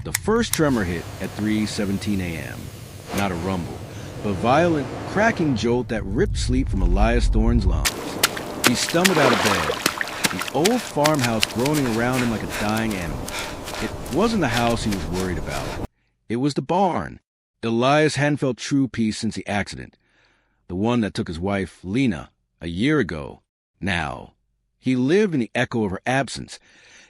The first tremor hit at 3:17 a.m. Not a rumble, but a violent, cracking jolt that ripped sleep from Elias Thorne's lungs. He stumbled out of bed, the old farmhouse groaning around him like a dying animal. It wasn't the house he was worried about. It was the barn. Elias hadn't felt true peace since the accident, the one that took his wife, Lena, a year ago. Now, he lived in the echo of her absence,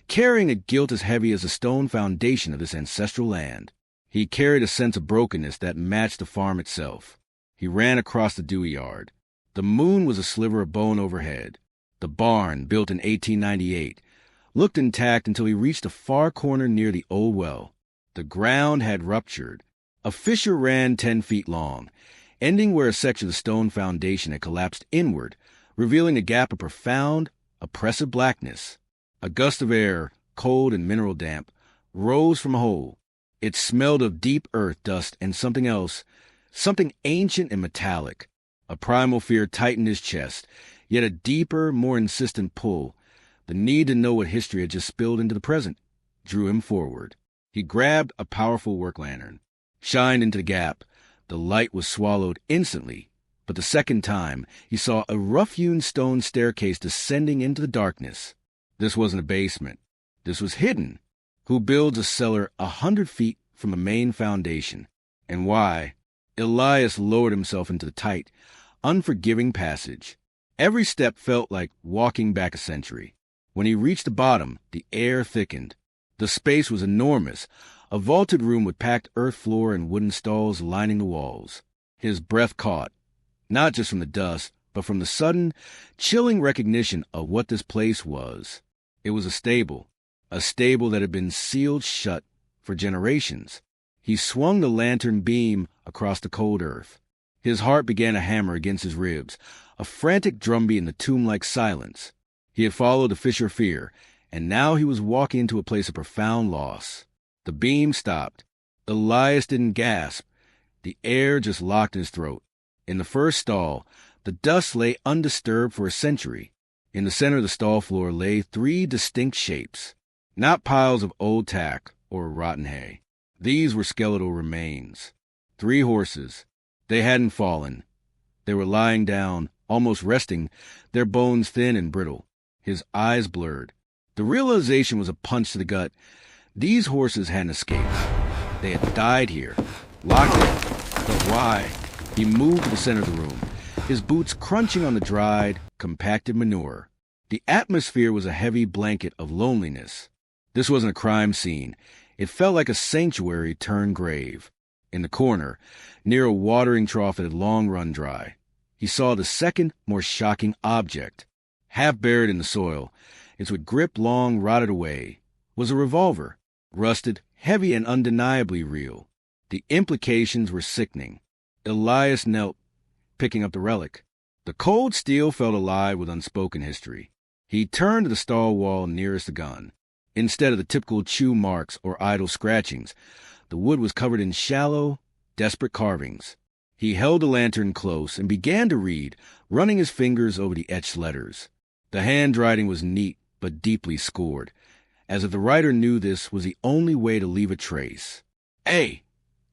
carrying a guilt as heavy as the stone foundation of this ancestral land. He carried a sense of brokenness that matched the farm itself. He ran across the dewey yard. The moon was a sliver of bone overhead. The barn, built in 1898, looked intact until he reached a far corner near the old well. The ground had ruptured. A fissure ran 10 feet long, ending where a section of the stone foundation had collapsed inward, revealing a gap of profound, oppressive blackness. A gust of air, cold and mineral damp, rose from a hole. It smelled of deep earth dust and something else, something ancient and metallic. A primal fear tightened his chest, yet a deeper, more insistent pull, the need to know what history had just spilled into the present, drew him forward. He grabbed a powerful work lantern, shined into the gap. The light was swallowed instantly, but the second time he saw a rough-hewn stone staircase descending into the darkness. This wasn't a basement. This was hidden. Who builds a cellar 100 feet from a main foundation? And why? Elias lowered himself into the tight, unforgiving passage. Every step felt like walking back a century. When he reached the bottom, the air thickened. The space was enormous, a vaulted room with packed earth floor and wooden stalls lining the walls. His breath caught, not just from the dust, but from the sudden, chilling recognition of what this place was. It was a stable that had been sealed shut for generations. He swung the lantern beam across the cold earth. His heart began to hammer against his ribs, a frantic drumbeat in the tomb-like silence. He had followed the Fisher fear, and now he was walking into a place of profound loss. The beam stopped. Elias didn't gasp. The air just locked in his throat. In the first stall, the dust lay undisturbed for a century. In the center of the stall floor lay 3 distinct shapes, not piles of old tack or rotten hay. These were skeletal remains. 3 horses. They hadn't fallen. They were lying down, almost resting, their bones thin and brittle. His eyes blurred. The realization was a punch to the gut. These horses hadn't escaped. They had died here, locked in. But why? He moved to the center of the room, his boots crunching on the dried, compacted manure. The atmosphere was a heavy blanket of loneliness. This wasn't a crime scene. It felt like a sanctuary turned grave. In the corner, near a watering trough that had long run dry, he saw the second, more shocking object. Half buried in the soil, its with grip long rotted away, was a revolver, rusted, heavy, and undeniably real. The implications were sickening. Elias knelt, picking up the relic. The cold steel felt alive with unspoken history. He turned to the stall wall nearest the gun. Instead of the typical chew marks or idle scratchings, the wood was covered in shallow, desperate carvings. He held the lantern close and began to read, running his fingers over the etched letters. The handwriting was neat but deeply scored, as if the writer knew this was the only way to leave a trace. A.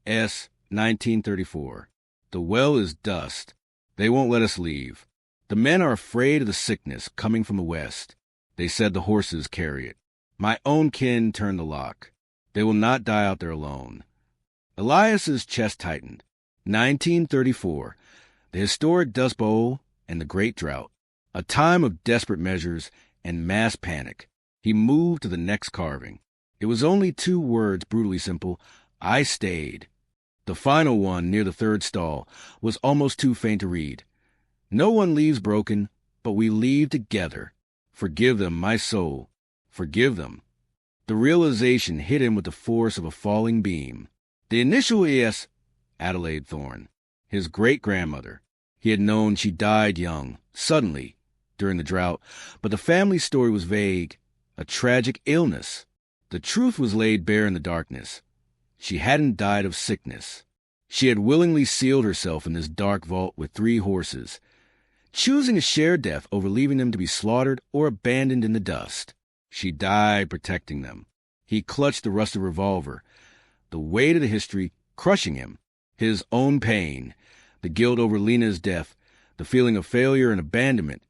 S. 1934. The well is dust. They won't let us leave. The men are afraid of the sickness coming from the west. They said the horses carry it. My own kin turned the lock. They will not die out there alone. Elias's chest tightened. 1934. The historic Dust Bowl and the Great Drought. A time of desperate measures and mass panic. He moved to the next carving. It was only 2 words, brutally simple. I stayed. The final one, near the third stall, was almost too faint to read. No one leaves broken, but we leave together. Forgive them, my soul. Forgive them. The realization hit him with the force of a falling beam. The initial E.S. Adelaide Thorne, his great-grandmother. He had known she died young, suddenly, during the drought, but the family story was vague, a tragic illness. The truth was laid bare in the darkness. She hadn't died of sickness. She had willingly sealed herself in this dark vault with 3 horses, choosing to share death over leaving them to be slaughtered or abandoned in the dust. She died protecting them. He clutched the rusted revolver. the weight of the history crushing him, his own pain, the guilt over Lena's death, the feeling of failure and abandonment,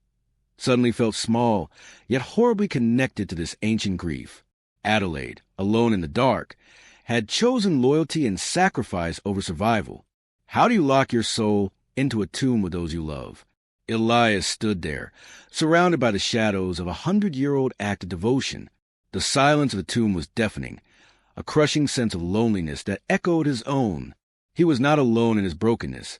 suddenly felt small, yet horribly connected to this ancient grief. Adelaide, alone in the dark, had chosen loyalty and sacrifice over survival. How do you lock your soul into a tomb with those you love? Elias stood there, surrounded by the shadows of 100-year-old act of devotion. The silence of the tomb was deafening, a crushing sense of loneliness that echoed his own. He was not alone in his brokenness.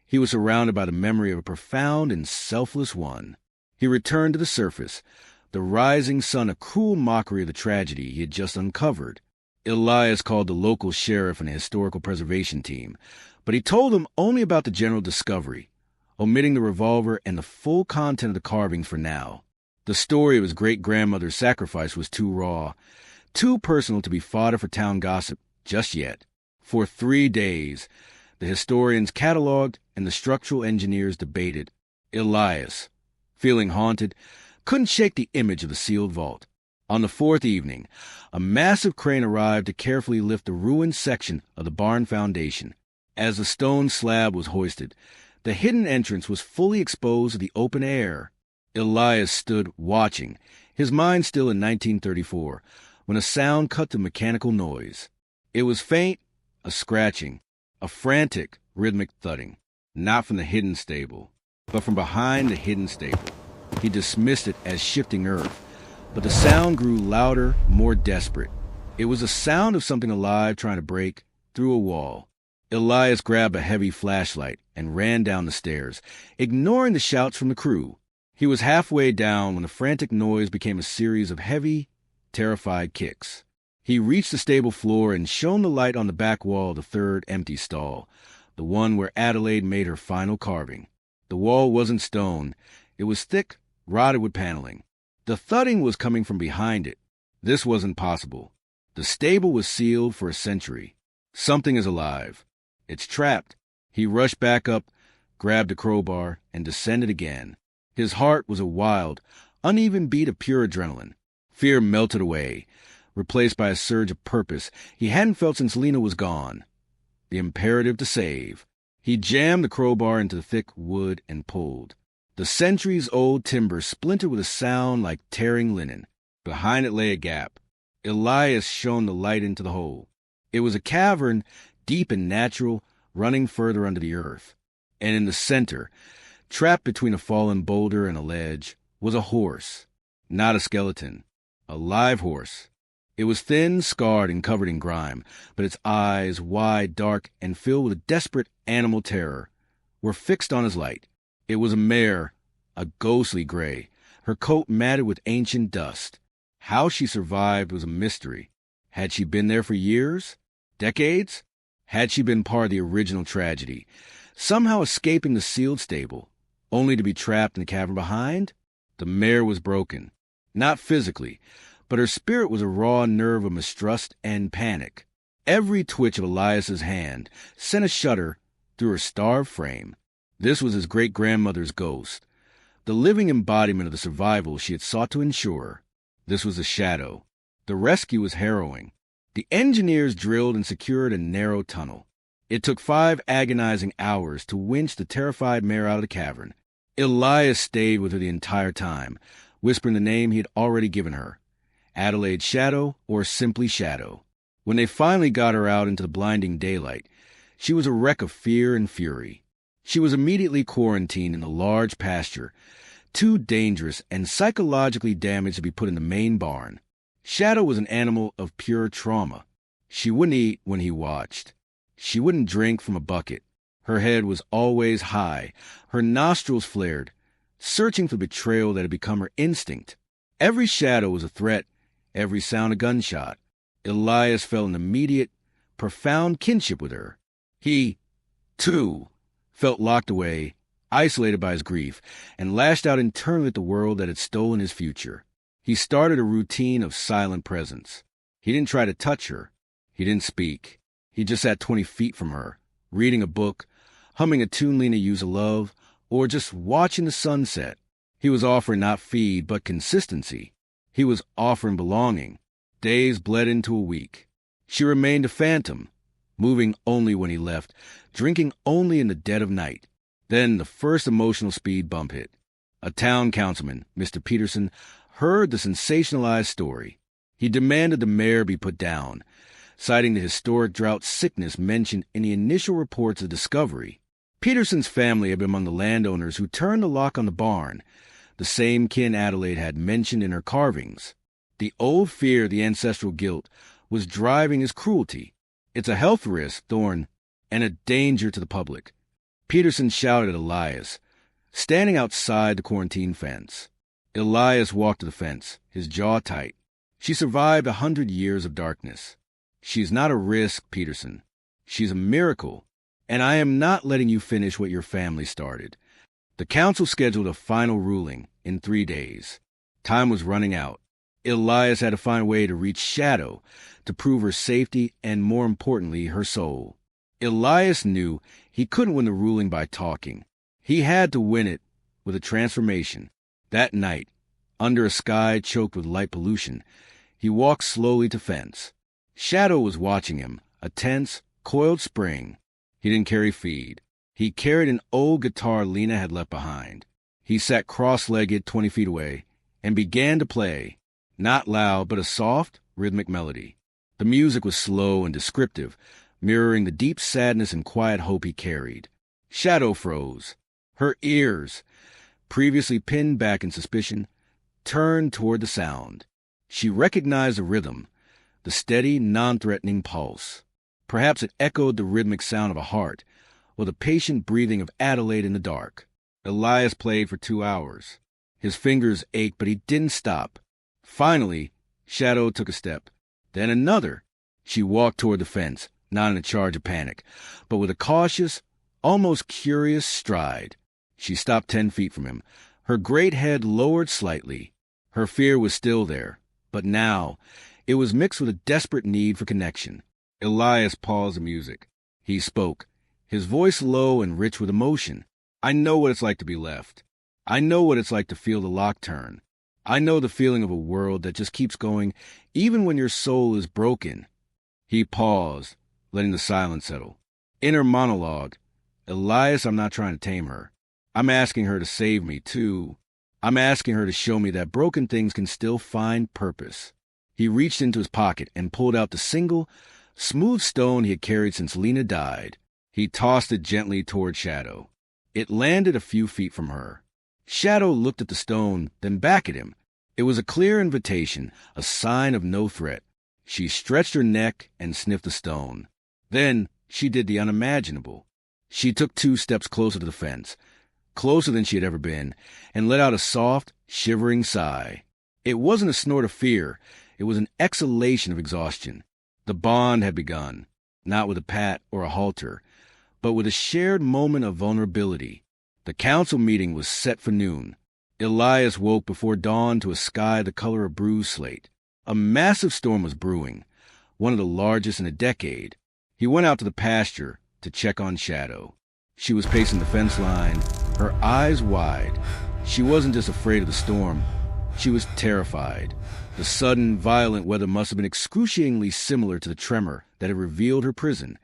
He was surrounded by the memory of a profound and selfless one. He returned to the surface, the rising sun a cruel mockery of the tragedy he had just uncovered. Elias called the local sheriff and the historical preservation team, but he told them only about the general discovery, omitting the revolver and the full content of the carvings for now. The story of his great-grandmother's sacrifice was too raw, too personal to be fodder for town gossip just yet. For 3 days, the historians cataloged and the structural engineers debated. Elias, feeling haunted, couldn't shake the image of the sealed vault. On the 4th evening, a massive crane arrived to carefully lift the ruined section of the barn foundation. As the stone slab was hoisted, the hidden entrance was fully exposed to the open air. Elias stood watching, his mind still in 1934, when a sound cut the mechanical noise. It was faint, a scratching, a frantic, rhythmic thudding, not from the hidden stable, but from behind the hidden stable. He dismissed it as shifting earth, but the sound grew louder, more desperate. It was the sound of something alive trying to break through a wall. Elias grabbed a heavy flashlight and ran down the stairs, ignoring the shouts from the crew. He was halfway down when the frantic noise became a series of heavy, terrified kicks. He reached the stable floor and shone the light on the back wall of the third empty stall, the one where Adelaide made her final carving. The wall wasn't stone. It was thick, rotted with paneling. The thudding was coming from behind it. This wasn't possible. The stable was sealed for a century. Something is alive. It's trapped. He rushed back up, grabbed a crowbar, and descended again. His heart was a wild, uneven beat of pure adrenaline. Fear melted away, replaced by a surge of purpose he hadn't felt since Lena was gone. The imperative to save. He jammed the crowbar into the thick wood and pulled. The centuries-old timber splintered with a sound like tearing linen. Behind it lay a gap. Elias shone the light into the hole. It was a cavern, deep and natural, running further under the earth. And in the center, trapped between a fallen boulder and a ledge, was a horse. Not a skeleton. A live horse. It was thin, scarred, and covered in grime, but its eyes, wide, dark, and filled with a desperate animal terror, were fixed on his light. It was a mare, a ghostly gray, her coat matted with ancient dust. How she survived was a mystery. Had she been there for years? Decades? Had she been part of the original tragedy, somehow escaping the sealed stable, only to be trapped in the cavern behind? The mare was broken. Not physically, but her spirit was a raw nerve of mistrust and panic. Every twitch of Elias's hand sent a shudder through her starved frame. This was his great-grandmother's ghost, the living embodiment of the survival she had sought to ensure. This was a shadow. The rescue was harrowing. The engineers drilled and secured a narrow tunnel. It took 5 agonizing hours to winch the terrified mare out of the cavern. Elias stayed with her the entire time, whispering the name he had already given her, Adelaide Shadow or simply Shadow. When they finally got her out into the blinding daylight, she was a wreck of fear and fury. She was immediately quarantined in a large pasture, too dangerous and psychologically damaged to be put in the main barn. Shadow was an animal of pure trauma. She wouldn't eat when he watched. She wouldn't drink from a bucket. Her head was always high, her nostrils flared, searching for betrayal that had become her instinct. Every shadow was a threat, every sound a gunshot. Elias felt an immediate, profound kinship with her. He, too, felt locked away, isolated by his grief, and lashed out internally at the world that had stolen his future. He started a routine of silent presence. He didn't try to touch her. He didn't speak. He just sat 20 feet from her, reading a book, humming a tune Lena used to love, or just watching the sunset. He was offering not feed, but consistency. He was offering belonging. Days bled into a week. She remained a phantom, moving only when he left, drinking only in the dead of night. Then the first emotional speed bump hit. A town councilman, Mr. Peterson, heard the sensationalized story. He demanded the mayor be put down, citing the historic drought sickness mentioned in the initial reports of discovery. Peterson's family had been among the landowners who turned the lock on the barn, the same kin Adelaide had mentioned in her carvings. The old fear of the ancestral guilt was driving his cruelty. It's a health risk, Thorne, and a danger to the public. Peterson shouted at Elias, standing outside the quarantine fence. Elias walked to the fence, his jaw tight. She survived 100 years of darkness. She's not a risk, Peterson. She's a miracle, and I am not letting you finish what your family started. The council scheduled a final ruling in 3 days. Time was running out. Elias had to find a way to reach Shadow to prove her safety and, more importantly, her soul. Elias knew he couldn't win the ruling by talking. He had to win it with a transformation. That night, under a sky choked with light pollution, he walked slowly to fence. Shadow was watching him, a tense, coiled spring. He didn't carry feed. He carried an old guitar Lena had left behind. He sat cross-legged 20 feet away and began to play, not loud, but a soft, rhythmic melody. The music was slow and descriptive, mirroring the deep sadness and quiet hope he carried. Shadow froze. Her ears, previously pinned back in suspicion, turned toward the sound. She recognized the rhythm, the steady, non-threatening pulse. Perhaps it echoed the rhythmic sound of a heart, or the patient breathing of Adelaide in the dark. Elias played for 2 hours. His fingers ached, but he didn't stop. Finally, Shadow took a step, then another. She walked toward the fence, not in a charge of panic, but with a cautious, almost curious stride. She stopped 10 feet from him, her great head lowered slightly. Her fear was still there, but now it was mixed with a desperate need for connection. Elias paused the music. He spoke, his voice low and rich with emotion. I know what it's like to be left. I know what it's like to feel the lock turn. I know the feeling of a world that just keeps going, even when your soul is broken. He paused, letting the silence settle. Inner monologue. Elias, I'm not trying to tame her. I'm asking her to save me, too. I'm asking her to show me that broken things can still find purpose. He reached into his pocket and pulled out the single, smooth stone he had carried since Lena died. He tossed it gently toward Shadow. It landed a few feet from her. Shadow looked at the stone, then back at him. It was a clear invitation, a sign of no threat. She stretched her neck and sniffed the stone. Then she did the unimaginable. She took 2 steps closer to the fence, closer than she had ever been, and let out a soft, shivering sigh. It wasn't a snort of fear. It was an exhalation of exhaustion. The bond had begun, not with a pat or a halter, but with a shared moment of vulnerability. The council meeting was set for noon. Elias woke before dawn to a sky the color of bruised slate. A massive storm was brewing, one of the largest in a decade. He went out to the pasture to check on Shadow. She was pacing the fence line, her eyes wide. She wasn't just afraid of the storm. She was terrified. The sudden, violent weather must have been excruciatingly similar to the tremor that had revealed her prison,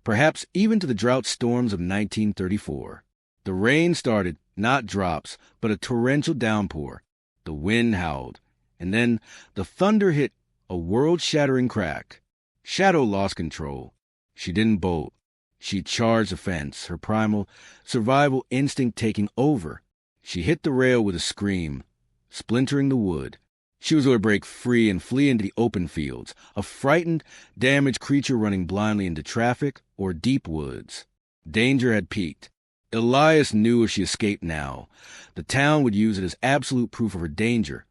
perhaps even to the drought storms of 1934. The rain started, not drops, but a torrential downpour. The wind howled, and then the thunder hit, a world-shattering crack. Shadow lost control. She didn't bolt. She charged the fence, her primal survival instinct taking over. She hit the rail with a scream, splintering the wood. She was going to break free and flee into the open fields, a frightened, damaged creature running blindly into traffic or deep woods. Danger had peaked. Elias knew if she escaped now, the town would use it as absolute proof of her danger,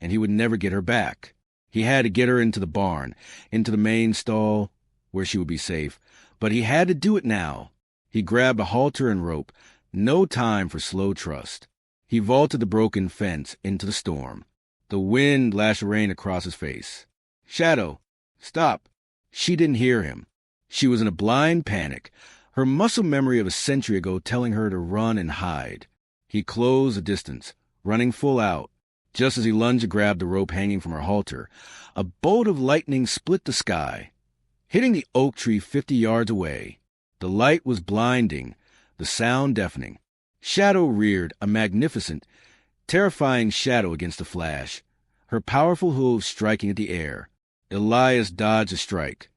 and he would never get her back. He had to get her into the barn, into the main stall, where she would be safe, but he had to do it now. He grabbed a halter and rope, no time for slow trust. He vaulted the broken fence into the storm. The wind lashed rain across his face. Shadow, stop. She didn't hear him. She was in a blind panic, her muscle memory of a century ago telling her to run and hide. He closed the distance, running full out. Just as he lunged to grab the rope hanging from her halter, a bolt of lightning split the sky. hitting the oak tree 50 yards away. The light was blinding, the sound deafening. Shadow reared, a magnificent, terrifying shadow against the flash, her powerful hooves striking at the air. Elias dodged a strike,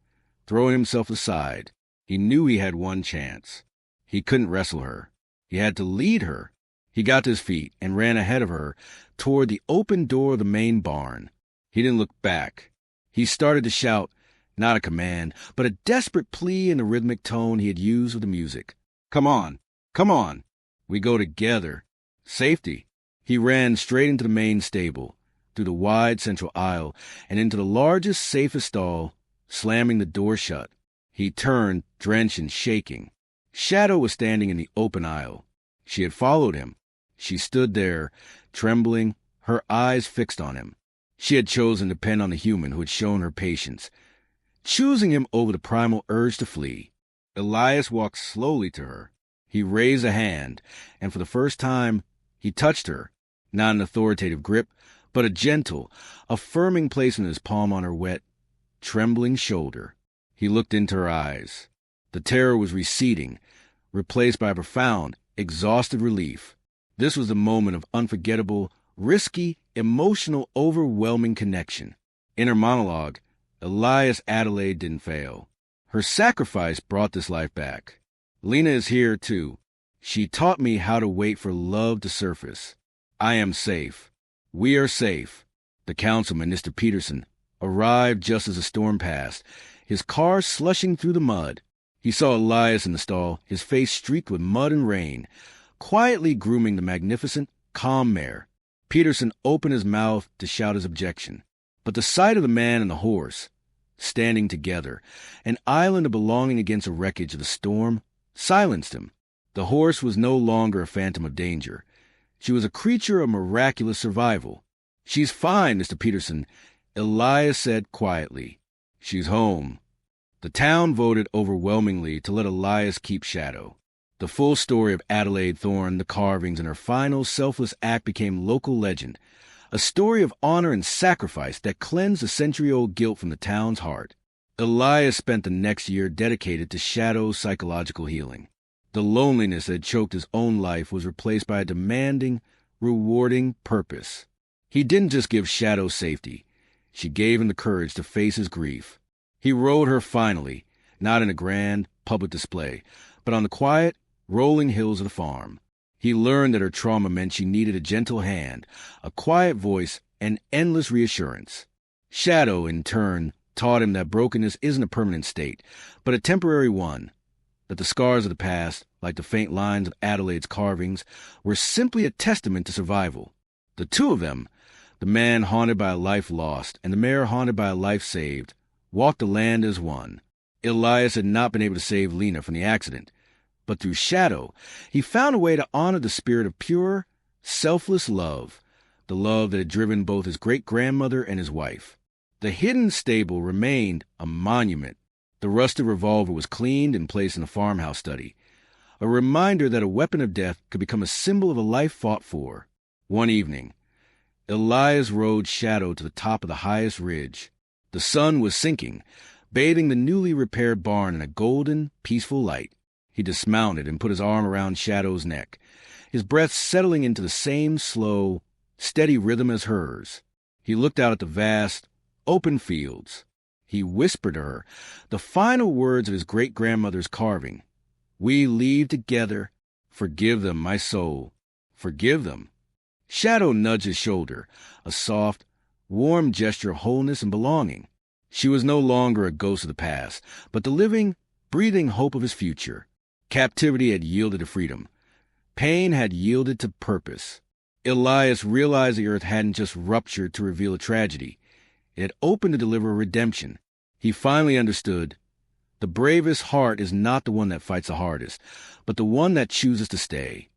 throwing himself aside. He knew he had one chance. He couldn't wrestle her. He had to lead her. He got to his feet and ran ahead of her toward the open door of the main barn. He didn't look back. He started to shout, not a command, but a desperate plea in the rhythmic tone he had used with the music. Come on, come on. We go together. Safety. He ran straight into the main stable, through the wide central aisle, and into the largest, safest stall, slamming the door shut. He turned, drenched and shaking. Shadow was standing in the open aisle. She had followed him. She stood there, trembling, her eyes fixed on him. She had chosen to depend on the human who had shown her patience, choosing him over the primal urge to flee. Elias walked slowly to her. He raised a hand, and for the first time, he touched her, not an authoritative grip, but a gentle, affirming placement of his palm on her wet, trembling shoulder. He looked into her eyes. The terror was receding, replaced by a profound, exhausted relief. This was a moment of unforgettable, risky, emotional, overwhelming connection. In her monologue, Elias Adelaide didn't fail. Her sacrifice brought this life back. Lena is here, too. She taught me how to wait for love to surface. I am safe. We are safe. The councilman, Mr. Peterson, arrived just as the storm passed, his car slushing through the mud. He saw Elias in the stall, his face streaked with mud and rain, quietly grooming the magnificent, calm mare. Peterson opened his mouth to shout his objection, but the sight of the man and the horse, standing together, an island of belonging against the wreckage of the storm, silenced him. The horse was no longer a phantom of danger. She was a creature of miraculous survival. She's fine, Mr. Peterson, Elias said quietly. She's home. The town voted overwhelmingly to let Elias keep Shadow. The full story of Adelaide Thorne, the carvings, and her final selfless act became local legend, a story of honor and sacrifice that cleansed the century-old guilt from the town's heart. Elias spent the next year dedicated to Shadow's psychological healing. The loneliness that had choked his own life was replaced by a demanding, rewarding purpose. He didn't just give Shadow safety. She gave him the courage to face his grief. He rode her finally, not in a grand, public display, but on the quiet, rolling hills of the farm. He learned that her trauma meant she needed a gentle hand, a quiet voice, and endless reassurance. Shadow, in turn, taught him that brokenness isn't a permanent state, but a temporary one, that the scars of the past, like the faint lines of Adelaide's carvings, were simply a testament to survival. The two of them, the man haunted by a life lost and the mare haunted by a life saved, walked the land as one. Elias had not been able to save Lena from the accident, but through Shadow, he found a way to honor the spirit of pure, selfless love, the love that had driven both his great-grandmother and his wife. The hidden stable remained a monument. The rusted revolver was cleaned and placed in the farmhouse study, a reminder that a weapon of death could become a symbol of a life fought for. One evening, Elias rode Shadow to the top of the highest ridge. The sun was sinking, bathing the newly repaired barn in a golden, peaceful light. He dismounted and put his arm around Shadow's neck, his breath settling into the same slow, steady rhythm as hers. He looked out at the vast, open fields. He whispered to her the final words of his great-grandmother's carving. "We leave together. Forgive them, my soul. Forgive them." Shadow nudged his shoulder, a soft, warm gesture of wholeness and belonging. She was no longer a ghost of the past, but the living, breathing hope of his future. Captivity had yielded to freedom. Pain had yielded to purpose. Elias realized the earth hadn't just ruptured to reveal a tragedy. It had opened to deliver a redemption. He finally understood. The bravest heart is not the one that fights the hardest, but the one that chooses to stay.